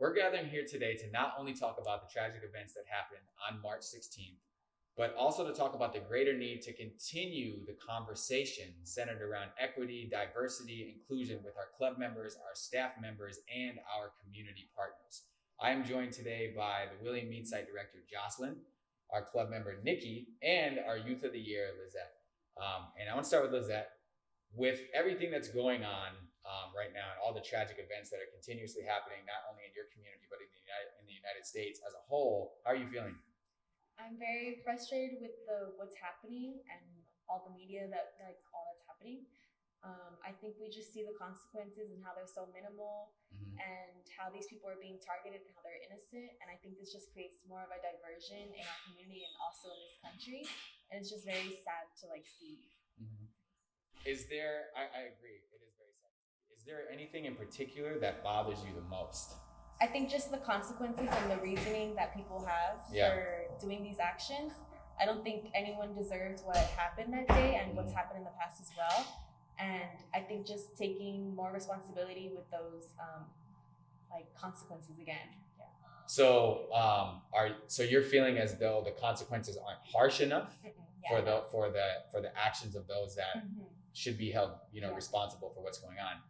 We're gathering here today to not only talk about the tragic events that happened on March 16th, but also to talk about the greater need to continue the conversation centered around equity, diversity, inclusion with our club members, our staff members, and our community partners. I am joined today by the William Mead Site Director, Jocelyn, our club member, Nikki, and our Youth of the Year, Lizette. And I want to start with Lizette. With everything that's going on right now and all the tragic events that are continuously happening, not only in your community, but in the United States as a whole, how are you feeling? I'm very frustrated with what's happening and all the media that all that's happening. I think we just see the consequences and how they're so minimal, and how these people are being targeted and how they're innocent. And I think this just creates more of a diversion in our community and also in this country. And it's just very sad to see. Mm-hmm. I agree, it is very sad. Is there anything in particular that bothers you the most? I think just the consequences and the reasoning that people have for doing these actions. I don't think anyone deserves what happened that day and what's happened in the past as well. And I think just taking more responsibility with those consequences again. Yeah. So you're feeling as though the consequences aren't harsh enough for the actions of those that should be held, responsible for what's going on.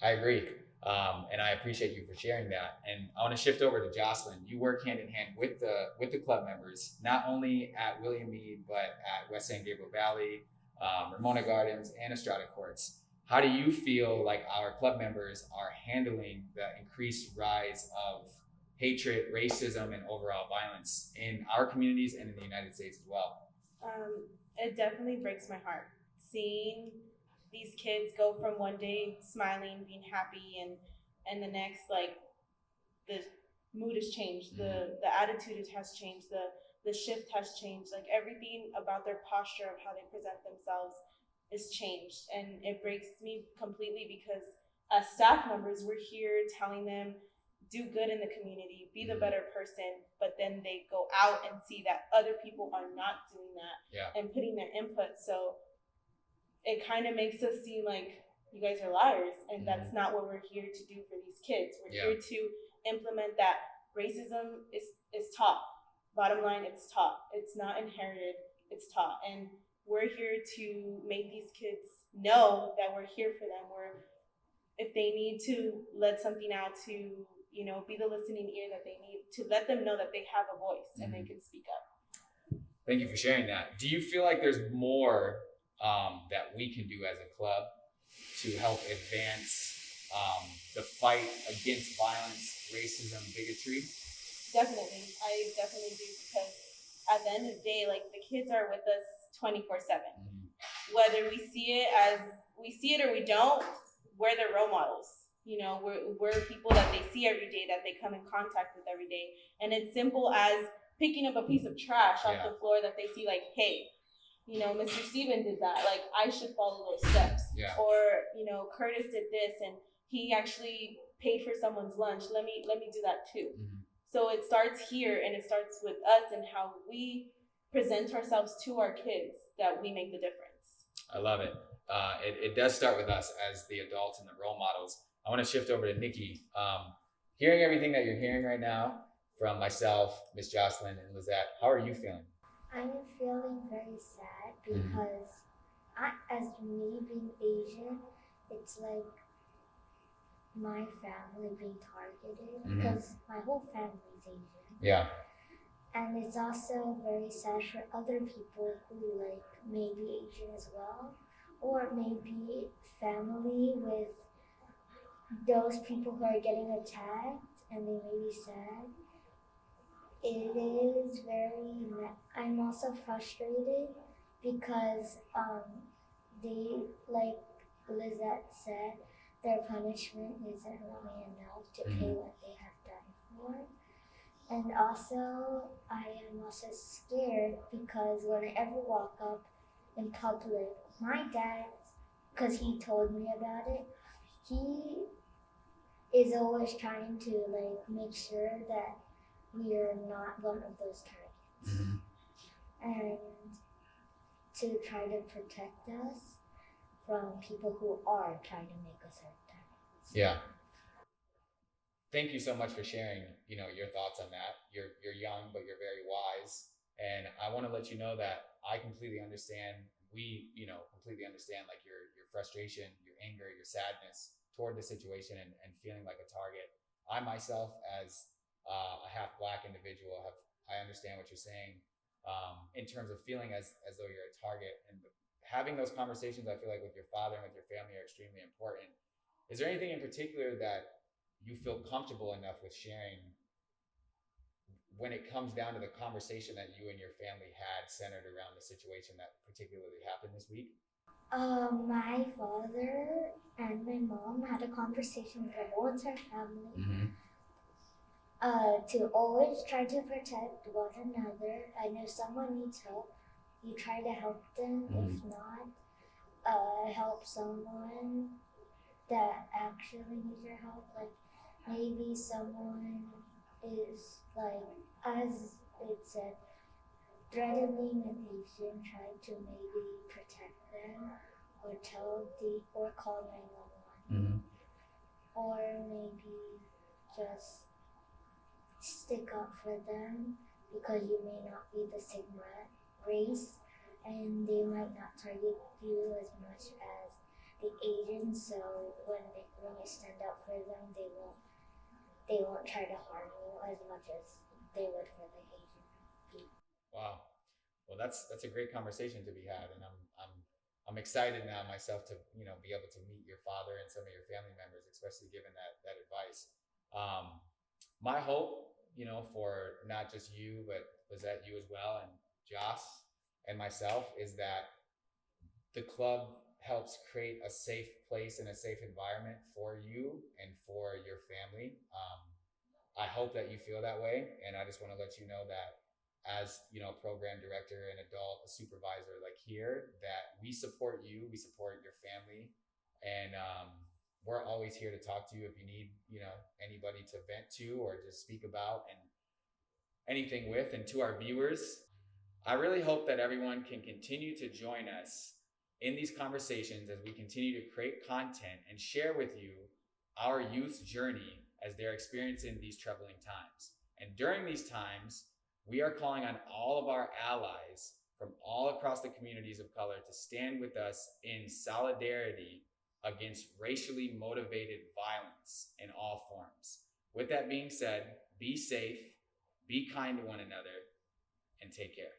I agree. And I appreciate you for sharing that. And I want to shift over to Jocelyn. You work hand in hand with the club members, not only at William Mead, but at West San Gabriel Valley, Ramona Gardens, and Estrada Courts. How do you feel like our club members are handling the increased rise of hatred, racism, and overall violence in our communities and in the United States as well? It definitely breaks my heart seeing these kids go from one day smiling, being happy, and the next, the mood has changed, the attitude has changed, the shift has changed. Everything about their posture of how they present themselves is changed, and it breaks me completely because as staff members, we're here telling them do good in the community, be the better person, but then they go out and see that other people are not doing that and putting their input. So it kind of makes us seem like you guys are liars, and that's not what we're here to do for these kids. We're here to implement that racism is taught. Bottom line, it's taught. It's not inherited, it's taught. And we're here to make these kids know that we're here for them. If they need to let something out, to be the listening ear that they need, to let them know that they have a voice and they can speak up. Thank you for sharing that. Do you feel like there's more that we can do as a club to help advance the fight against violence, racism, bigotry? Definitely. I definitely do, because at the end of the day, the kids are with us 24/7. Whether we see it or we don't, we're their role models. We're people that they see every day, that they come in contact with every day. And it's simple as picking up a piece of trash off the floor that they see, hey, Mr. Steven did that. I should follow those steps. Yeah. Or, Curtis did this and he actually paid for someone's lunch. Let me do that too. So it starts here, and it starts with us and how we present ourselves to our kids, that we make the difference. I love it. It does start with us as the adults and the role models. I want to shift over to Nikki. Hearing everything that you're hearing right now from myself, Miss Jocelyn, and Lizette, how are you feeling? I'm feeling very sad because as me being Asian, it's like my family being targeted because my whole family is Asian. Yeah. And it's also very sad for other people who may be Asian as well, or maybe family with those people who are getting attacked and they may be sad. It is I'm also frustrated because they, like Lizette said, their punishment isn't really enough to pay what they have done for. And also, I am also scared because when I ever walk up in public, my dad, because he told me about it, he is always trying to make sure that we are not one of those targets. And to try to protect us from people who are trying to make us our targets. Yeah. thank you so much for sharing, your thoughts on that. You're young, but you're very wise. And I want to let you know that I completely understand. We, completely understand like your frustration, your anger, your sadness toward the situation and feeling like a target. I myself, as a half black individual, I understand what you're saying in terms of feeling as though you're a target, and having those conversations. I feel like with your father and with your family are extremely important. Is there anything in particular that you feel comfortable enough with sharing when it comes down to the conversation that you and your family had centered around the situation that particularly happened this week? My father and my mom had a conversation with the whole entire family. Mm-hmm. To always try to protect one another. And if someone needs help, you try to help them. Mm-hmm. If not, help someone that actually needs your help. Like maybe someone is like, as it said, threatening an Asian, try to maybe protect them or or call 911. Mm-hmm. Or maybe just stick up for them because you may not be the same race and they might not target you as much as the Asians. So when you stand up for them, they won't try to harm you as much as they would for the Asian people. Wow. Well, that's a great conversation to be had, and I'm excited now myself to be able to meet your father and some of your family members, especially given that advice. My hope, for not just you, but Lizette, you as well, and Joss and myself, is that the club helps create a safe place and a safe environment for you and for your family. I hope that you feel that way, and I just want to let you know that as program director and adult supervisor like here, that we support you, we support your family, and we're always here to talk to you if you need anybody to vent to or just speak about and anything with. And to our viewers, I really hope that everyone can continue to join us in these conversations as we continue to create content and share with you our youth's journey as they're experiencing these troubling times. And during these times, we are calling on all of our allies from all across the communities of color to stand with us in solidarity against racially motivated violence in all forms. With that being said, be safe, be kind to one another, and take care.